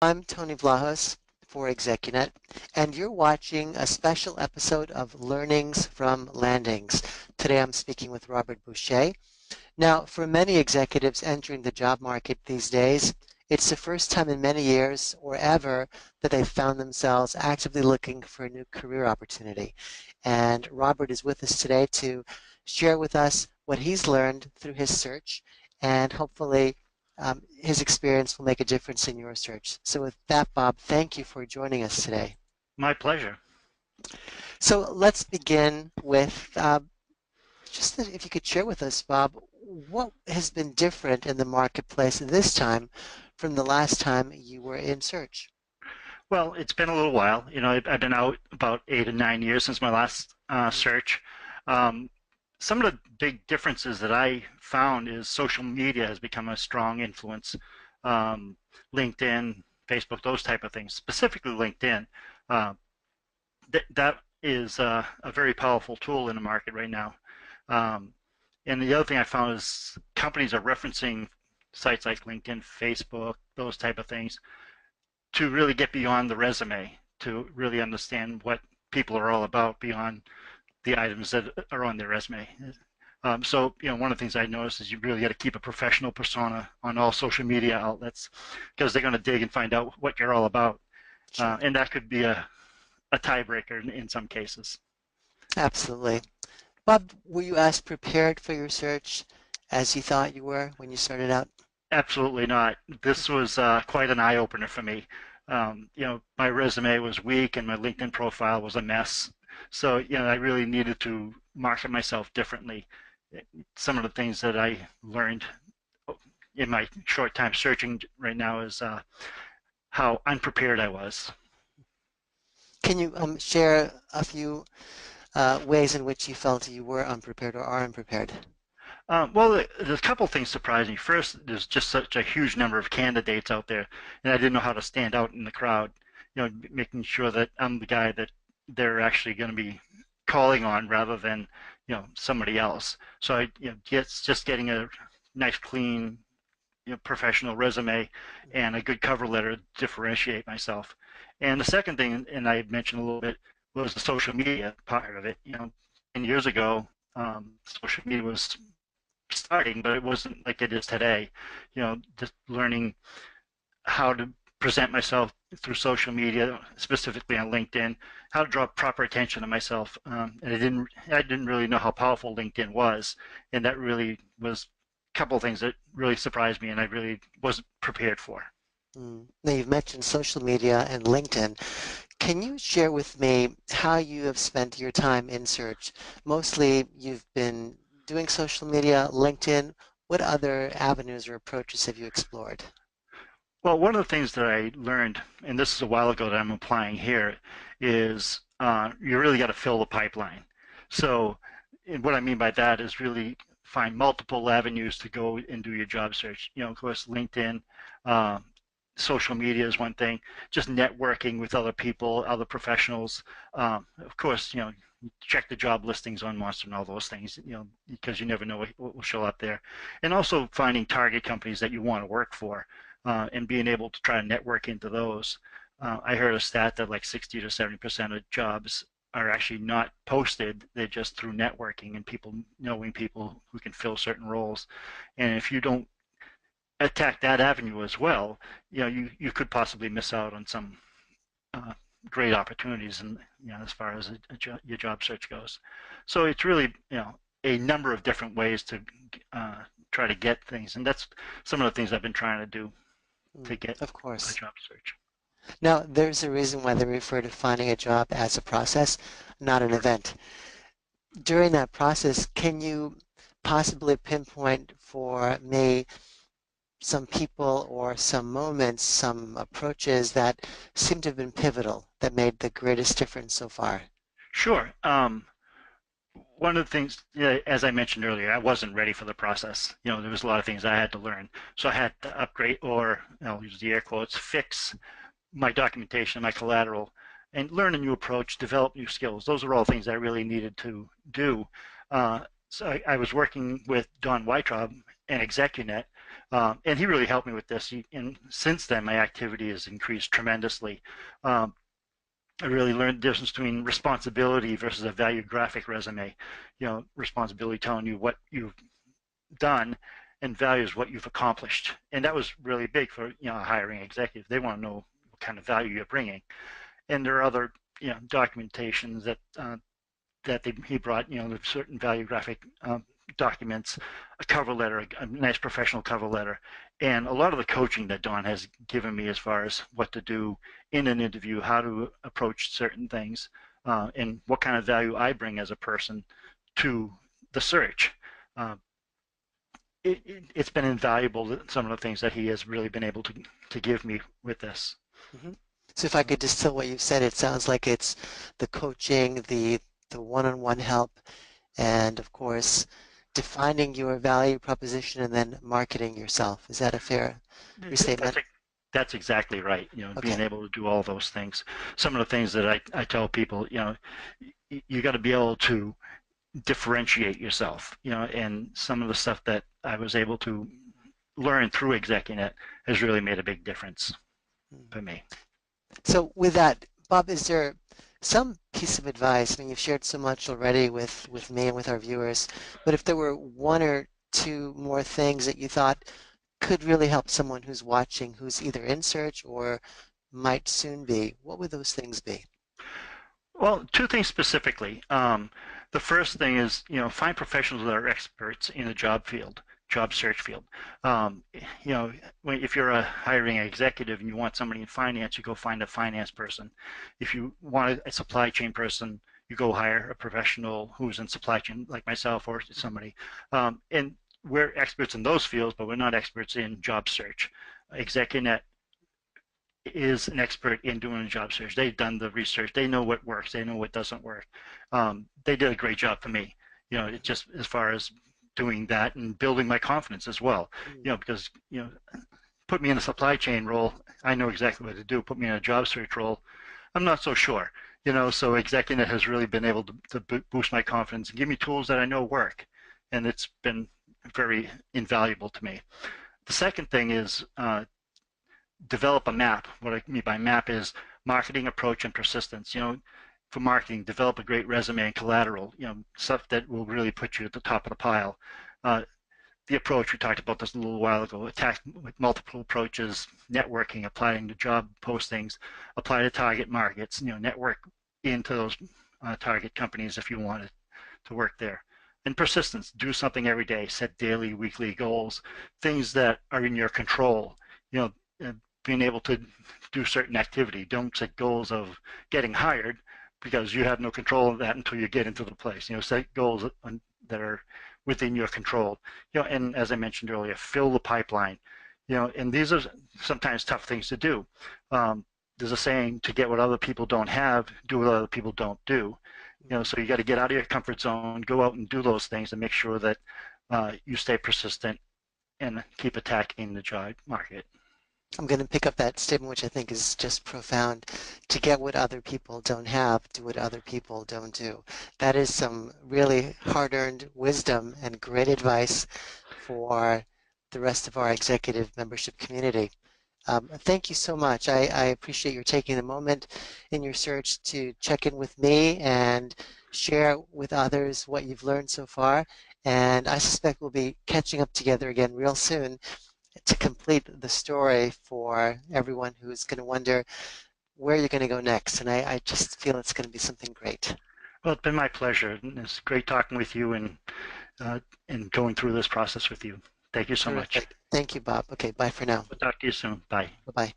I'm Tony Vlahos for ExecuNet, and you're watching a special episode of Learnings from Landings. Today I'm speaking with Robert Bouchet. Now, for many executives entering the job market these days, it's the first time in many years or ever that they've found themselves actively looking for a new career opportunity. And Robert is with us today to share with us what he's learned through his search, and hopefully his experience will make a difference in your search. So with that, Bob, thank you for joining us today. My pleasure. So let's begin with just if you could share with us, Bob, what has been different in the marketplace this time from the last time you were in search? Well, it's been a little while. I've been out about 8 or 9 years since my last search. Um, some of the big differences that I found is social media has become a strong influence. Um, LinkedIn, Facebook, those type of things, specifically LinkedIn. Uh, that is a very powerful tool in the market right now. Um, and the other thing I found is companies are referencing sites like LinkedIn, Facebook, those type of things to really get beyond the resume, to really understand what people are all about beyond the items that are on their resume. One of the things I noticed is you really got to keep a professional persona on all social media outlets because they're going to dig and find out what you're all about. Sure. And that could be a tiebreaker in some cases. Absolutely. Bob, were you as prepared for your search as you thought you were when you started out? Absolutely not. This was quite an eye-opener for me. My resume was weak and my LinkedIn profile was a mess. So, I really needed to market myself differently. Some of the things that I learned in my short time searching right now is how unprepared I was. Can you share a few ways in which you felt you were unprepared or are unprepared? There's a couple things surprised me. First, there's just such a huge number of candidates out there, and I didn't know how to stand out in the crowd. Making sure that I'm the guy that they're actually going to be calling on rather than, somebody else. So just getting a nice, clean, professional resume and a good cover letter to differentiate myself. And the second thing, and I mentioned a little bit, was the social media part of it. 10 years ago, social media was starting, but it wasn't like it is today. Just learning how to present myself through social media, specifically on LinkedIn, how to draw proper attention to myself. And I didn't really know how powerful LinkedIn was, and that really was a couple of things that really surprised me, and I really wasn't prepared for. Now, you've mentioned social media and LinkedIn. Can you share with me how you have spent your time in search? Mostly you've been doing social media, LinkedIn. What other avenues or approaches have you explored? Well, one of the things that I learned, and this is a while ago that I'm applying here, is you really got to fill the pipeline. So, and what I mean by that is really find multiple avenues to go and do your job search. Of course, LinkedIn, uh, social media is one thing. Just networking with other people, other professionals. Of course, check the job listings on Monster and all those things. Because you never know what will show up there, and also finding target companies that you want to work for and being able to try to network into those. I heard a stat that like 60 to 70% of jobs are actually not posted. They're just through networking and people knowing people who can fill certain roles. And if you don't attack that avenue as well, you could possibly miss out on some uh, great opportunities, and as far as your job search goes. So it's really a number of different ways to try to get things, and that's some of the things I've been trying to do to get Of a course. job search. Now, there's a reason why they refer to finding a job as a process, not an event. During that process, can you possibly pinpoint for me some people or some moments, some approaches that seem to have been pivotal, that made the greatest difference so far? Sure. One of the things, as I mentioned earlier, I wasn't ready for the process. There was a lot of things I had to learn. So I had to upgrade, or I'll use the air quotes, fix my documentation, my collateral, and learn a new approach, develop new skills. Those are all things I really needed to do. So I was working with Don Weitraub and ExecuNet, And he really helped me with this. And since then, my activity has increased tremendously. Um, I really learned the difference between responsibility versus a value graphic resume. Responsibility telling you what you've done, and value is what you've accomplished. And that was really big for a hiring executive. They want to know what kind of value you're bringing. And there are other documentations that he brought, certain value graphic documents, a cover letter, a nice professional cover letter, and a lot of the coaching that Don has given me as far as what to do in an interview, how to approach certain things, and what kind of value I bring as a person to the search. Uh, it's been invaluable, some of the things that he has really been able to give me with this. Hmm. So if I could distill what you've said, it sounds like it's the coaching, the one-on-one help, and of course, defining your value proposition and then marketing yourself. Is that a fair That's restatement? that's exactly right. Being Okay. able to do all those things. Some of the things that I tell people, you got to be able to differentiate yourself, and some of the stuff that I was able to learn through ExecuNet has really made a big difference Mm. for me. So with that, Bob, is there some piece of advice? I mean, you've shared so much already with me and with our viewers, but if there were one or two more things that you thought could really help someone who's watching, who's either in search or might soon be, what would those things be? Well, two things specifically. The first thing is, find professionals that are experts in a job search field. Um, if you're a hiring executive and you want somebody in finance, you go find a finance person. If you want a supply chain person, you go hire a professional who's in supply chain, like myself or somebody. And we're experts in those fields, but we're not experts in job search. ExecuNet is an expert in doing a job search. They've done the research. They know what works. They know what doesn't work. They did a great job for me. It just as far as doing that and building my confidence as well. Mm, Because put me in a supply chain role, I know exactly what to do. Put me in a job search role, I'm not so sure. So ExecuNet has really been able to boost my confidence and give me tools that I know work, and it's been very invaluable to me. The second thing is develop a map. What I mean by map is marketing approach and persistence. For marketing, develop a great resume and collateral. Stuff that will really put you at the top of the pile. Uh, the approach we talked about this a little while ago. Attack with multiple approaches. Networking, applying to job postings, apply to target markets. Network into those target companies if you wanted to work there. And persistence, do something every day, set daily, weekly goals, things that are in your control. You know, being able to do certain activity. Don't set goals of getting hired because you have no control of that until you get into the place. Set goals that are within your control. And as I mentioned earlier, fill the pipeline. And these are sometimes tough things to do. There's a saying: to get what other people don't have, do what other people don't do. mm. So you got to get out of your comfort zone, go out and do those things, and make sure that you stay persistent and keep attacking the job market. I'm going to pick up that statement, which I think is just profound. To get what other people don't have, do what other people don't do. That is some really hard-earned wisdom and great advice for the rest of our executive membership community. Thank you so much. I appreciate your taking the moment in your search to check in with me and share with others what you've learned so far. And I suspect we'll be catching up together again real soon to complete the story for everyone who's going to wonder where you're going to go next. And I just feel it's going to be something great. Well, it's been my pleasure. It's great talking with you and going through this process with you. Thank you so much. Terrific. Thank you, Bob. Okay, bye for now. We'll talk to you soon. Bye. Bye-bye.